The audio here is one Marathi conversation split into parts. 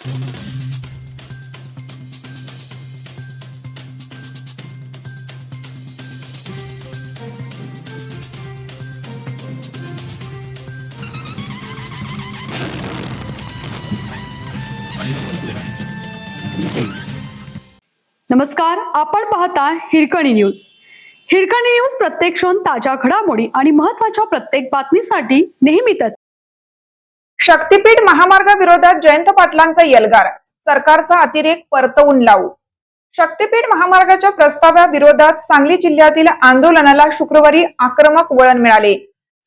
नमस्कार, आपण पाहता हिरकणी न्यूज. हिरकणी न्यूज प्रत्येक क्षण ताज्या घडामोडी आणि महत्त्वाच्या प्रत्येक बातमीसाठी नेहमी तत्पर. शक्तीपीठ महामार्गाविरोधात जयंत पाटलांचा एल्गार, सरकारचा अतिरेक परतवून लावू. शक्तीपीठ महामार्गाच्या प्रस्तावाविरोधात सांगली जिल्ह्यातील आंदोलनाला शुक्रवारी आक्रमक वळण मिळाले.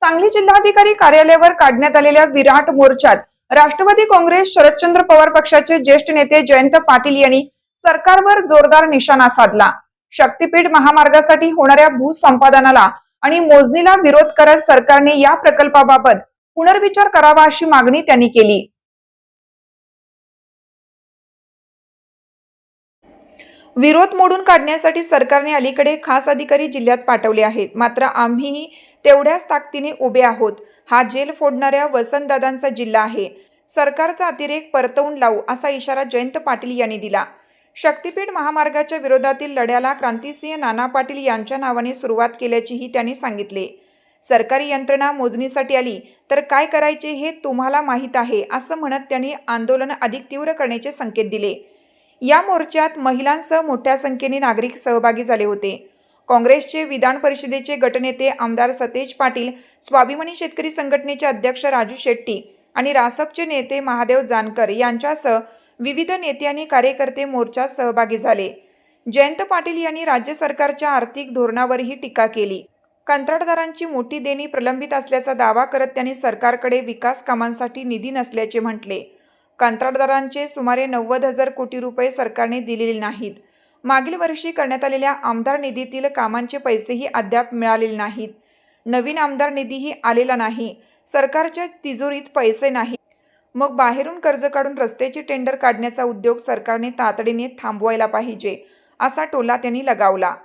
सांगली जिल्हाधिकारी कार्यालयावर काढण्यात आलेल्या विराट मोर्चात राष्ट्रवादी काँग्रेस शरदचंद्र पवार पक्षाचे ज्येष्ठ नेते जयंत पाटील यांनी सरकारवर जोरदार निशाणा साधला. शक्तीपीठ महामार्गासाठी होणाऱ्या भूसंपादनाला आणि मोजणीला विरोध करत सरकारने या प्रकल्पाबाबत पुनर्विचार करावा अशी मागणी त्यांनी केली. विरोध मोडून काढण्यासाठी सरकारने अलीकडे खास अधिकारी जिल्ह्यात पाठवले आहेत, मात्र आम्हीही तेवढ्याच ताकदीने उभे आहोत. हा जेल फोडणाऱ्या वसंतदादांचा जिल्हा आहे. सरकारचा अतिरेक परतवून लावू असा इशारा जयंत पाटील यांनी दिला. शक्तीपीठ महामार्गाच्या विरोधातील लढ्याला क्रांतिसिंह नाना पाटील यांच्या नावाने सुरुवात केल्याचेही त्यांनी सांगितले. सरकारी यंत्रणा मोजणीसाठी आली तर काय करायचे हे तुम्हाला माहीत आहे, असं म्हणत त्यांनी आंदोलन अधिक तीव्र करण्याचे संकेत दिले. या मोर्चात महिलांसह मोठ्या संख्येने नागरिक सहभागी झाले होते. काँग्रेसचे विधान परिषदेचे गटनेते आमदार सतेज पाटील, स्वाभिमानी शेतकरी संघटनेचे अध्यक्ष राजू शेट्टी आणि रासपचे नेते महादेव जानकर यांच्यासह विविध नेते आणि कार्यकर्ते मोर्चात सहभागी झाले. जयंत पाटील यांनी राज्य सरकारच्या आर्थिक धोरणावरही टीका केली. कंत्राटदारांची मोठी देणी प्रलंबित असल्याचा दावा करत त्यांनी सरकारकडे विकास कामांसाठी निधी नसल्याचे म्हटले. कंत्राटदारांचे सुमारे 90,000 कोटी रुपये सरकारने दिलेले नाहीत. मागील वर्षी करण्यात आलेल्या आमदार निधीतील कामांचे पैसेही अद्याप मिळालेले नाहीत. नवीन आमदार निधीही आलेला नाही. सरकारच्या तिजोरीत पैसे नाही. मग बाहेरून कर्ज काढून रस्त्याचे टेंडर काढण्याचा उद्योग सरकारने तातडीने थांबवायला पाहिजे, असा टोला त्यांनी लगावला.